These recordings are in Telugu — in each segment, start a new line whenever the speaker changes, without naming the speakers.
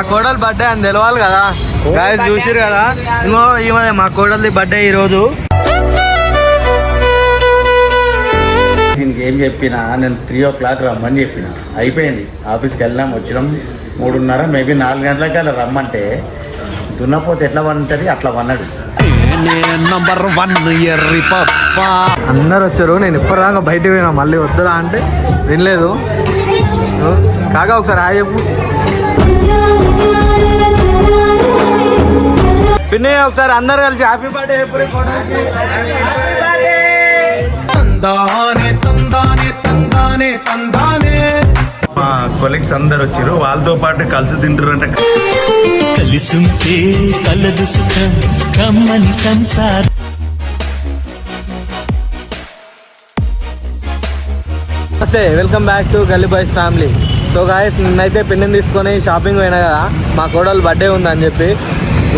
మా కోడలు బర్త్డే అని తెలవాలి కదా, గాయస్ చూసిరు కదా. ఇంకో ఈమె మా కోడలిది బర్త్డే ఈరోజు.
దీనికి ఏం చెప్పినా నేను 3 o'clock రమ్మని చెప్పిన, అయిపోయింది. ఆఫీస్కి వెళ్ళినాం, వచ్చినాం 3:30 మేబీ 4 గంటలకి అలా రమ్మంటే దున్నపోతే ఎట్లా వన్నుంటుంది అట్లా వన్నాడు.
అందరు వచ్చారు, నేను ఇప్పటిదాకా బయటకు పోయినా, మళ్ళీ వద్దురా అంటే వినలేదు. కాగా ఒకసారి హాయ్ చెప్పు పిన్ని, ఒకసారి అందరు కలిసి హ్యాపీ బర్త్డే చెప్పు.
మా కొలీగ్స్ అందరు వచ్చారు, వాళ్ళతో పాటు కలిసి తింటారు. అంటే
కలిసుంటే కలదు సుఖం కమ్మని సంసారం.
నమస్తే, వెల్కమ్ బ్యాక్ టు గల్లీ బాయ్స్ ఫ్యామిలీ. సో గాయస్, నిన్నైతే పిన్నిని తీసుకొని షాపింగ్ పోయినా కదా, మా కోడలు బర్త్డే ఉందని చెప్పి.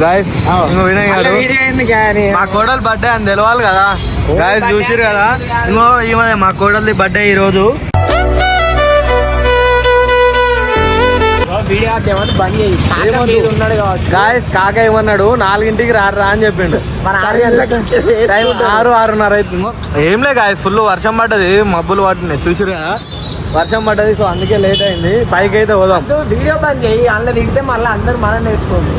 గాయస్ వినయ్ గారు, మా కోడలు బర్త్డే అని తెలవాలి కదా, గాయస్ చూసిరు కదా. ఇంకో ఈమె మా కోడలిది బర్త్డే ఈరోజు. గాయస్ కాక ఏమన్నాడు, 4ంటికి రా అని చెప్పిండు. 6:30 అవుతుంది. ఏం లే గాయస్, ఫుల్ వర్షం పడ్డది, మబ్బులు పట్టినాయి చూసిరు కదా, వర్షం పడ్డది. సో అందుకే లేట్ అయింది. పైకి అయితే పోదాం.
వీడియో బంద్ చేయి, అందులో దిగితే మళ్ళీ అందరు మనం వేసుకోండి.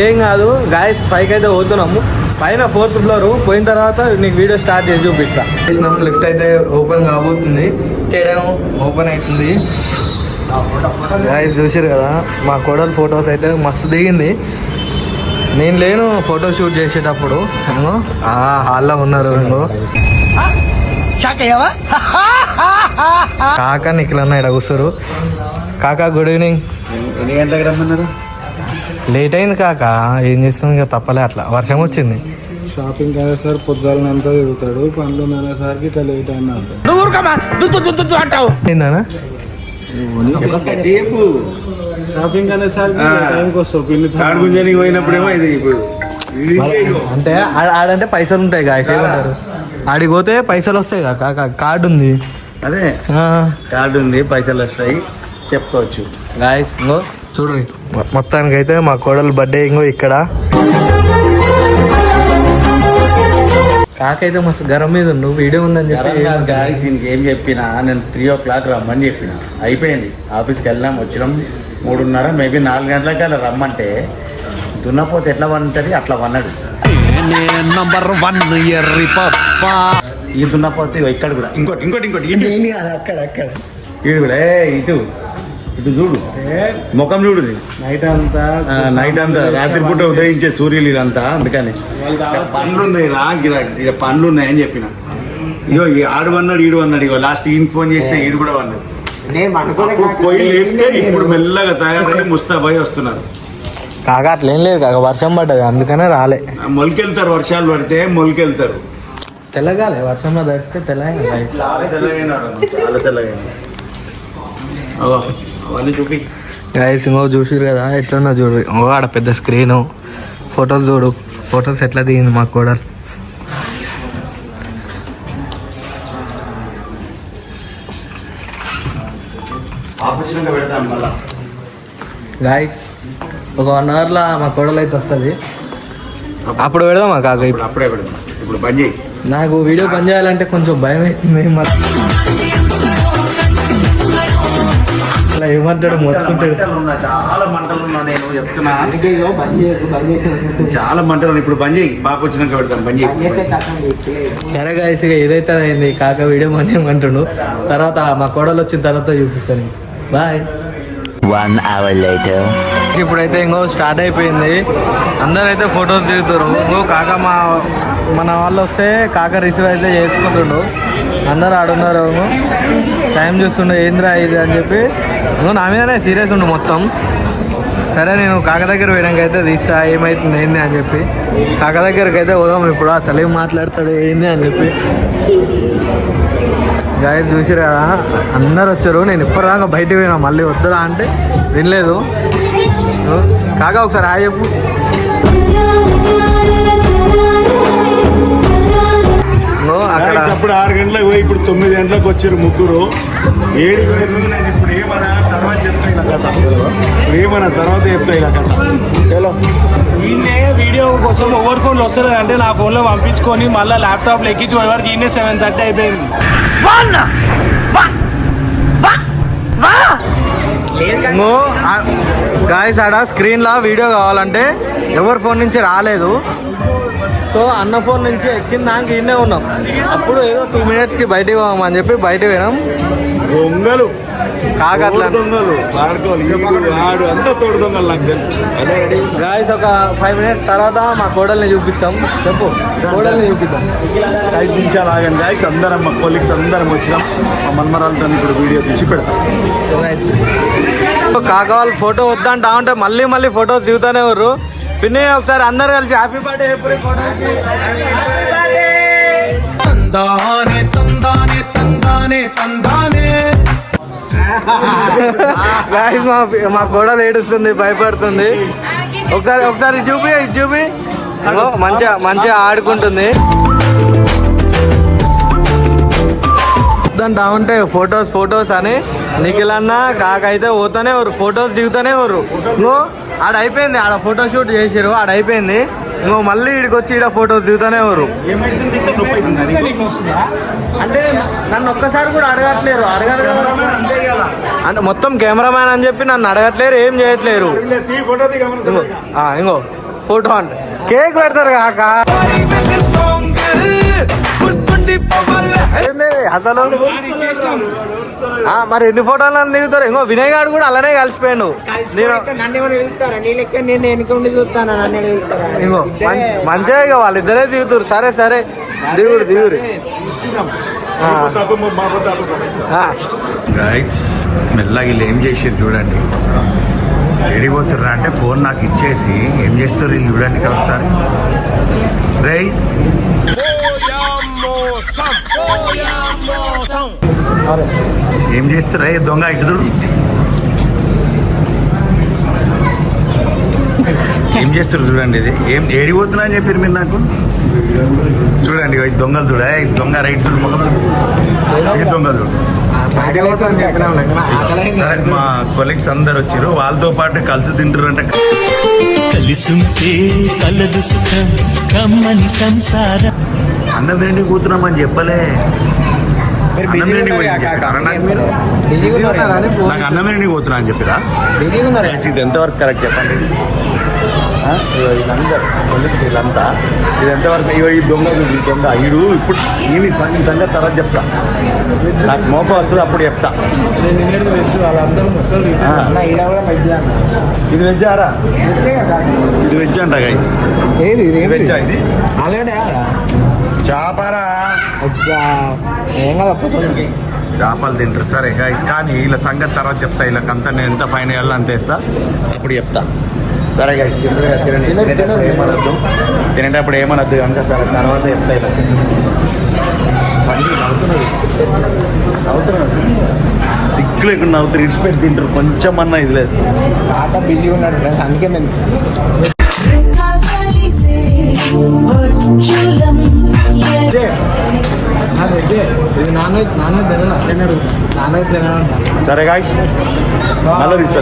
ఏం కాదు గాయస్, పైకి అయితే పోతున్నాము. పైన 4th ఫ్లోర్ పోయిన తర్వాత నీకు వీడియో స్టార్ట్ చేసి చూపిస్తా. లిఫ్ట్ అయితే ఓపెన్ కాబోతుంది, చేయడం ఓపెన్ అవుతుంది. గాయస్ చూసారు కదా, మా కోడలు ఫొటోస్ అయితే మస్తు దిగింది. నేను లేను ఫోటో షూట్ చేసేటప్పుడు, హాల్లో ఉన్నారు. కాకా నిఖిలన్న ఇక్కడ కూర్చోరు. కాకా గుడ్ ఈవినింగ్.
ఎన్ని గంటలకు రమ్మన్నారు?
లేట్ అయింది కాక, ఏం చేస్తుంది, ఇక తప్పలే, అట్లా వర్షం వచ్చింది.
షాపింగ్ కదా సార్, పొద్దున్నంతా తిరుగుతాడు, పనులు ఉన్నసారికి ఇట్లా లేట్ అయింది
ఏందన్నా
షాపింగ్ అనేసరికి టైంకి వస్తావు. పిల్లి
పోయినప్పుడేమో ఇది
అంటే ఆడంటే పైసలు ఉంటాయి గాయస్, ఏమంటారు, ఆడికి పోతే పైసలు వస్తాయి కాక. కార్డు ఉంది,
అదే కార్డు ఉంది, పైసలు వస్తాయి చెప్పుకోవచ్చు.
గాయస్ ఇంకో చూడ్రి, మొత్తానికి అయితే మా కోడలు బర్త్డే ఇంకో ఇక్కడ. కాకైతే మస్తు గరం మీద నువ్వు వీడియో ఉందని చెప్పి
గాయస్ దీనికి ఏం చెప్పినా నేను 3 o'clock రమ్మని చెప్పిన, అయిపోయింది. ఆఫీస్కి వెళ్ళినాం, వచ్చినాం 3:30 మేబీ 4 గంటలకి అలా రమ్మంటే దున్నపోతే ఎట్లా వన్నుంటుంది అట్లా వన్నాడు. ఈ దున్నపోతే ఇక్కడ కూడా ఇంకోటి
అక్కడ
వీడు కూడా ఇటు చూడు, ముఖం చూడు,
నైట్ అంతా
రాత్రి పూట ఉదయించే సూర్యులు ఇదంతా. అందుకని పండ్లు ఉన్నాయి రా, పండ్లు ఉన్నాయని చెప్పిన. ఇగో ఆడు అన్నాడు, ఈడు అన్నాడు. ఇగో లాస్ట్ ఈయన ఫోన్ చేస్తే ఈడు కూడా అన్నాడు. పోయి లేపితే ఇప్పుడు మెల్లగా తయారై ముస్తాబాయి వస్తున్నారు.
కాక అట్లేం లేదు కాక, వర్షం పడ్డది అందుకనే రాలే.
మొలకెళ్తారు, వర్షాలు పడితే మొలకెళ్తారు.
తెల్లగాలే, వర్షంలో తడిస్తే తెల్లగా
చాలా తెల్లగా. అవన్నీ చూపి
గాయస్ ఇంకో చూసిరు కదా, ఎట్లున్నా చూడు. ఆడ పెద్ద స్క్రీను, ఫొటోస్ చూడు, ఫొటోస్ ఎట్లా దిగింది మా కోడలు. గాయస్ ఒక 1 hourలో మా కోడలు అయితే వస్తుంది, అప్పుడు పెడదామా కాక.
అప్పుడే పెడదాం, ఇప్పుడు పని చేయి.
నాకు వీడియో పని చేయాలంటే కొంచెం భయం అవుతుంది. అలా ఏమంటాడు, మొత్తుకుంటాడు.
చాలా మంటలు ఉన్నా, నేను చెప్తున్నా. చాలా మంటలు. ఇప్పుడు బంద్ చేయి, బాగా వచ్చినాక పెడతాను, బంద్ చేయి.
సరే గాయస్, ఇక ఏదైతే అయింది. కాక వీడియో బంద్ చేయమంటుండు, తర్వాత మా కోడలు వచ్చిన తర్వాత చూపిస్తాను. బాయ్.
1 hour later.
ఇప్పుడైతే ఇంకో స్టార్ట్ అయిపోయింది, అందరూ అయితే ఫొటోస్ దిగుతారు. ఇంకో కాక మన వాళ్ళు వస్తే కాక రిసీవ్ అయితే చేసుకుంటుండు. అందరూ ఆడున్నారు, టైం చూస్తుండే ఏంద్రా ఇది అని చెప్పి. నువ్వు నా మీదనే సీరియస్ ఉండు మొత్తం. సరే నేను కాక దగ్గర పోయినాక అయితే తీస్తా ఏమవుతుంది ఏంది అని చెప్పి. కాక దగ్గరికి అయితే పోదాం ఇప్పుడు, అసలు ఏం మాట్లాడతాడు ఏంది అని చెప్పి. గాయస్ చూసిరా, అందరు వచ్చారు, నేను ఇప్పటిదాకా బయటకు పోయినా, మళ్ళీ వద్దురా అంటే వినలేదు. కాక ఒకసారి హాయ్ చెప్పు. అక్కడ
అప్పుడు 6 గంటలకు పోయి ఇప్పుడు 9 గంటలకు వచ్చారు ముగ్గురు. 7 గంటలకు నేను ఇప్పుడు ఏమన్నా తర్వాత చెప్తా ఇలా కథ. ఇప్పుడు ఏమన్నా తర్వాత చెప్తా ఇలా కథ. హలో
ఈయనే వీడియో కోసం ఓవర్ ఫోన్లో వస్తుంది అంటే నా ఫోన్లో పంపించుకొని మళ్ళీ ల్యాప్టాప్లో ఎక్కించి వరకు ఈయనే 7:30 అయిపోయింది.
గాయస్ ఆడ స్క్రీన్లో వీడియో కావాలంటే ఎవరి ఫోన్ నుంచి రాలేదు. సో అన్న ఫోన్ నుంచి ఎక్కిందాక ఈయనే ఉన్నాం. అప్పుడు ఏదో 2 minutesకి బయటికి పోమని చెప్పి బయటికి పోయినాం.
దొంగలు
కాకట్లా
దొంగలు ఆడు అంతా తోడు దొంగలు నాకు తెలుసు.
గాయస్ ఒక 5 minutes తర్వాత మా కోడల్ని చూపిస్తాం. చెప్పు కోడల్ని చూపిస్తాం.
5 నిమిషాలు ఆగండి గాయస్. అందరం మా కొలీగ్స్ అందరం వచ్చినాం. మా మన్మరాలతో ఇప్పుడు వీడియో తీసి పెడతాం.
కాక వాళ్ళు ఫోటో వద్దంటా ఉంటే మళ్ళీ ఫోటోస్ దిగుతానే ఎవరు. పిన్ని ఒకసారి అందరు కలిసి హ్యాపీ బర్త్డే ఎప్పుడు మా కోడలు ఏడుస్తుంది, భయపడుతుంది. ఒకసారి చూపి మంచిగా ఆడుకుంటుంది. వద్దంటా ఉంటే ఫొటోస్ అని నిఖిల్ అన్న కాకైతే పోతానే ఎవరు ఫొటోస్ దిగుతానే ఎవరు. ఇంకో ఆడ అయిపోయింది, ఆడ ఫోటో షూట్ చేసారు, ఆడ అయిపోయింది. ఇంకో మళ్ళీ ఇక్కడికి వచ్చి ఈడ ఫొటోస్ దిగుతానే ఎవరు. అంటే నన్ను ఒక్కసారి కూడా అడగట్లేరు అంటే మొత్తం కెమెరామ్యాన్ అని చెప్పి నన్ను అడగట్లేరు, ఏం చేయట్లేరు. ఇంకో ఫోటో అంటే కేక్ పెడతారు కాక అసలు మరి ఎన్ని ఫోటోలు దిగుతారు. ఇంకో వినయ్ గారు కూడా అలానే కలిసిపోయాడు. ఇంకో మంచిగా ఇక వాళ్ళిద్దరే దిగుతారు. సరే దిగురు
గైస్ మెల్లగా వీళ్ళు ఏం చేసారు చూడండి. ఎడిపోతుర్రా అంటే ఫోన్ నాకు ఇచ్చేసి ఏం చేస్తారు వీళ్ళు చూడండి కదా ఒకసారి. రేయ్ ఏం చేస్తారా దొంగ ఇటు చూడు. ఏం చేస్తారు చూడండి. ఇది ఏం ఏడిపోతున్నా అని చెప్పారు మీరు నాకు. చూడండి ఈ దొంగలు చూడ, ఈ దొంగ రైట్ చూడు, ఈ దొంగలు చూడు. మా కొలీగ్స్ అందరు వచ్చారు, వాళ్ళతో పాటు కలిసి తింటారు అంట.
కలిసుంటే కలదు సుఖం కమ్మని సంసారం.
అన్నం తిండి కూతున్నామని చెప్పలే. నాకు అన్నం తిండి కూతున్నా అని చెప్పిరా. ఇది ఎంతవరకు కరెక్ట్ చెప్పండి. వీళ్ళందరూ వీళ్ళంతా ఇది ఎంతవరకు ఈ దొంగ ఈడు ఇప్పుడు ఈయన సంగతి తర్వాత చెప్తా. నాకు మోప వస్తుంది అప్పుడు చెప్తా. ఇది వెజ్జారా? ఇది వెజ్ అంట గైస్. వెజ్జా ఇది చేపరా? చేపలు తింటారు సరే గైస్. కానీ వీళ్ళ సంగతి తర్వాత చెప్తా. వీళ్ళకంతా నేను ఎంత ఫైన్ వేయాలో అంత వేస్తా, అప్పుడు చెప్తా. సరే గైస్ ఏమనద్దు, తినేటప్పుడు ఏమనద్దు అంత సరే తర్వాత చెప్తా. ఇలా సిగ్గు లేకుండా నవ్వుతారు, ఇడిచిపెట్టి తింటారు. కొంచెం అన్నా ఇది లేదు.
బిజీగా ఉన్నాడు ఫ్రెండ్స్, అందుకే మేము
సరే గాయస్ మళ్ళీ తీస్తా.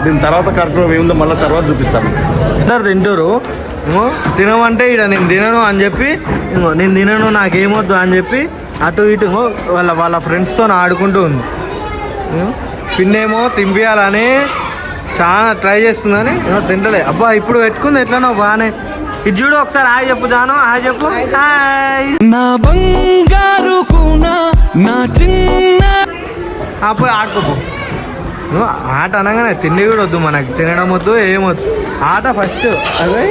దీని తర్వాత కార్యక్రమం ఏముందో మళ్ళీ తర్వాత చూపిస్తాను.
అందరు తింటారు. తినమంటే ఇక్కడ నేను తినను అని చెప్పి, నేను తినను నాకేమొద్దు అని చెప్పి అటు ఇటు వాళ్ళ ఫ్రెండ్స్తో ఆడుకుంటూ ఉంది. పిన్నేమో తింపియాలని చాలా ట్రై చేస్తుందని తింటలే. అబ్బా ఇప్పుడు పెట్టుకుంది ఎట్లనో బాగానే. ఇది చూడు ఒకసారి హాయ్ చెప్పు జాను, హాయ్ చెప్పు. హాయ్
నా బంగారు నా చిన్న
పోయి ఆడుకోపో. ఆట అనగానే తిండి కూడా వద్దు మనకి, తినడం వద్దు ఏమొద్దు, ఆట ఫస్ట్. అదే